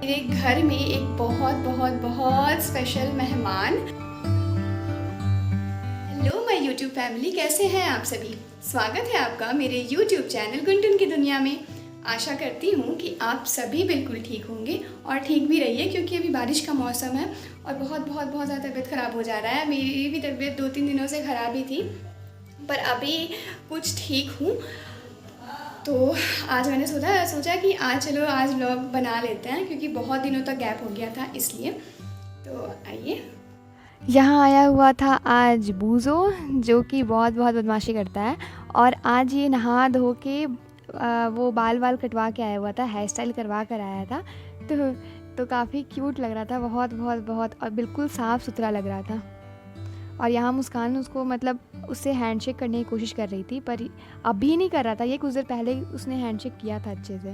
मेरे घर में एक बहुत बहुत बहुत स्पेशल मेहमान। हेलो माय यूट्यूब फैमिली, कैसे हैं आप सभी। स्वागत है आपका मेरे यूट्यूब चैनल गुंटुन की दुनिया में। आशा करती हूँ कि आप सभी बिल्कुल ठीक होंगे और ठीक भी रहिए, क्योंकि अभी बारिश का मौसम है और बहुत बहुत बहुत ज़्यादा तबीयत ख़राब हो जा रहा है। मेरी भी तबीयत 2-3 दिनों से ख़राब ही थी, पर अभी कुछ ठीक हूँ। तो आज मैंने सोचा कि आज व्लॉग बना लेते हैं, क्योंकि बहुत दिनों तक गैप हो गया था इसलिए। तो आइए। यहाँ आया हुआ था आज बूज़ो, जो कि बहुत बहुत बदमाशी करता है। और आज ये नहा धो के वो बाल कटवा के आया हुआ था, हेयर स्टाइल करवा कर आया था। तो काफ़ी क्यूट लग रहा था, बहुत बहुत बहुत, और बिल्कुल साफ़ सुथरा लग रहा था। और यहाँ मुस्कान उसको मतलब उससे हैंडशेक करने की कोशिश कर रही थी, पर अभी नहीं कर रहा था, ये कुछ देर पहले उसने हैंडशेक किया था अच्छे से।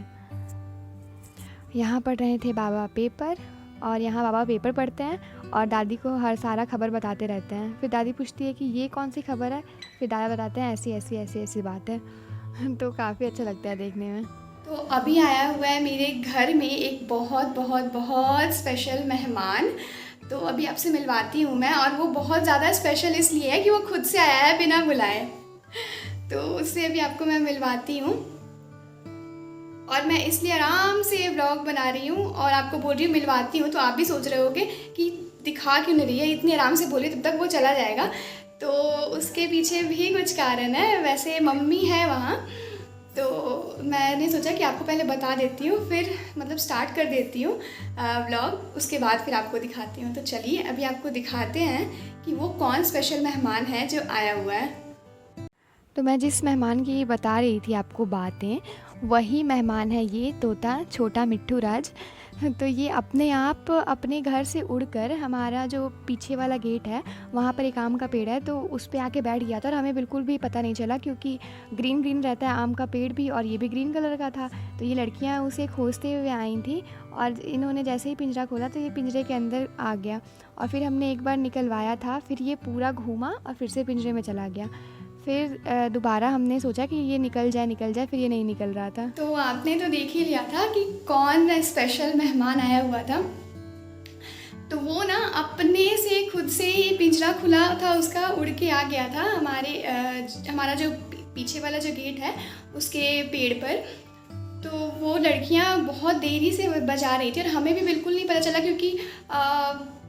यहाँ पढ़ रहे थे बाबा पेपर, और यहाँ बाबा पेपर पढ़ते हैं और दादी को हर सारा खबर बताते रहते हैं। फिर दादी पूछती है कि ये कौन सी खबर है, फिर दादा बताते हैं ऐसी ऐसी ऐसी ऐसी बात है। तो काफ़ी अच्छा लगता है देखने में। तो अभी आया हुआ है मेरे घर में एक बहुत बहुत बहुत स्पेशल मेहमान। तो अभी आपसे मिलवाती हूँ मैं, और वो बहुत ज़्यादा स्पेशल इसलिए है कि वो खुद से आया है बिना बुलाए। तो उससे अभी आपको मैं मिलवाती हूँ, और मैं इसलिए आराम से व्लॉग बना रही हूँ और आपको बोल रही हूँ मिलवाती हूँ। तो आप भी सोच रहे होगे कि दिखा क्यों नहीं रही है, इतनी आराम से बोली, तब तक वो चला जाएगा। तो उसके पीछे भी कुछ कारण है। वैसे मम्मी है वहाँ, तो मैंने सोचा कि आपको पहले बता देती हूँ, फिर मतलब स्टार्ट कर देती हूँ व्लॉग, उसके बाद फिर आपको दिखाती हूँ। तो चलिए अभी आपको दिखाते हैं कि वो कौन स्पेशल मेहमान है जो आया हुआ है। तो मैं जिस मेहमान की बता रही थी आपको बातें, वही मेहमान है ये तोता, छोटा मिट्ठू राज। तो ये अपने आप अपने घर से उड़कर हमारा जो पीछे वाला गेट है, वहाँ पर एक आम का पेड़ है, तो उस पे आके बैठ गया था। और हमें बिल्कुल भी पता नहीं चला, क्योंकि ग्रीन ग्रीन रहता है आम का पेड़ भी, और ये भी ग्रीन कलर का था। तो ये लड़कियाँ उसे खोजते हुए आई थी, और इन्होंने जैसे ही पिंजरा खोला तो ये पिंजरे के अंदर आ गया। और फिर हमने एक बार निकलवाया था, फिर ये पूरा घूमा और फिर से पिंजरे में चला गया। फिर दोबारा हमने सोचा कि ये निकल जाए, फिर ये नहीं निकल रहा था। तो आपने तो देख ही लिया था कि कौन स्पेशल मेहमान आया हुआ था। तो वो ना अपने से खुद से ही पिंजरा खुला था उसका, उड़ के आ गया था हमारा जो पीछे वाला जो गेट है उसके पेड़ पर। तो वो लड़कियां बहुत देरी से बजा रही थी, और हमें भी बिल्कुल नहीं पता चला, क्योंकि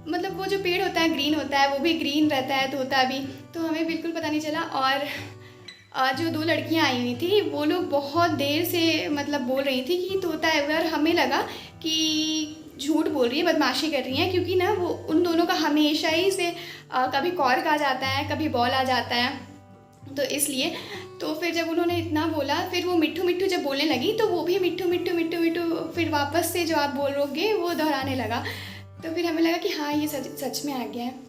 मतलब वो जो पेड़ होता है ग्रीन होता है, वो भी ग्रीन रहता है, तोता भी, तो हमें बिल्कुल पता नहीं चला। और जो 2 लड़कियां आई हुई थी, वो लोग बहुत देर से मतलब बोल रही थी कि तोता है, और हमें लगा कि झूठ बोल रही है, बदमाशी कर रही हैं, क्योंकि ना वो उन दोनों का हमेशा ही से कभी कॉर्क आ जाता है, कभी बॉल आ जाता है, तो इसलिए। तो फिर जब उन्होंने इतना बोला, फिर वो मिट्ठू मिट्ठू जब बोलने लगी, तो वो भी मिट्ठू मिट्ठू मिट्ठू मिट्ठू फिर वापस से जो आप बोलोगे वो दोहराने लगा। तो फिर हमें लगा कि हाँ ये सच में आ गया है।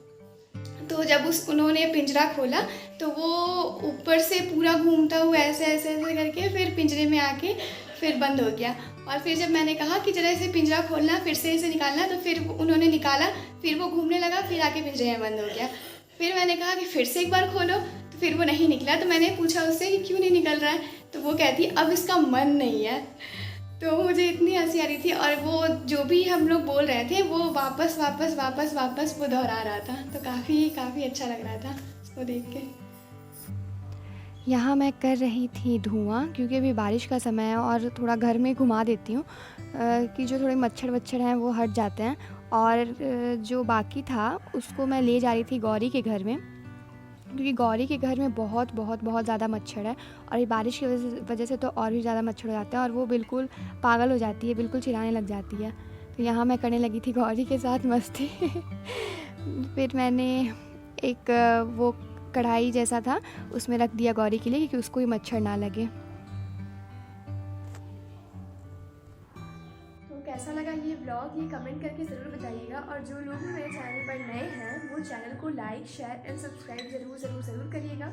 तो जब उन्होंने पिंजरा खोला, तो वो ऊपर से पूरा घूमता हुआ ऐसे ऐसे ऐसे करके फिर पिंजरे में आके फिर बंद हो गया। और फिर जब मैंने कहा कि जरा इसे पिंजरा खोलना, फिर से इसे निकालना, तो फिर उन्होंने निकाला, फिर वो घूमने लगा, फिर आके पिंजरे में बंद हो गया। फिर मैंने कहा कि फिर से एक बार खोलो, तो फिर वो नहीं निकला। तो मैंने पूछा उससे कि क्यों नहीं निकल रहा है, तो वो कहती अब इसका मन नहीं है। तो मुझे इतनी हंसी आ रही थी, और वो जो भी हम लोग बोल रहे थे वो वापस वापस वापस वापस वो दोहरा रहा था। तो काफ़ी अच्छा लग रहा था उसको देख के। यहाँ मैं कर रही थी धुआं, क्योंकि अभी बारिश का समय है, और थोड़ा घर में घुमा देती हूँ कि जो थोड़े मच्छर वच्छर हैं वो हट जाते हैं। और जो बाकी था उसको मैं ले जा रही थी गौरी के घर में, क्योंकि गौरी के घर में बहुत बहुत बहुत ज़्यादा मच्छर है। और ये बारिश की वजह से तो और भी ज़्यादा मच्छर हो जाते हैं, और वो बिल्कुल पागल हो जाती है, बिल्कुल चिल्लाने लग जाती है। तो यहाँ मैं करने लगी थी गौरी के साथ मस्ती। फिर मैंने एक वो कढ़ाई जैसा था उसमें रख दिया गौरी के लिए, क्योंकि उसको ही मच्छर ना लगे। तो कैसा लगा ये ब्लॉग, ये कमेंट करके ज़रूर बताइएगा। और जो लोग भी मेरे चैनल पर नए हैं वो चैनल को लाइक शेयर एंड सब्सक्राइब ज़रूर करिएगा।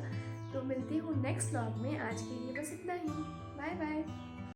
तो मिलती हूँ नेक्स्ट ब्लॉग में। आज के लिए बस इतना ही। Bye bye.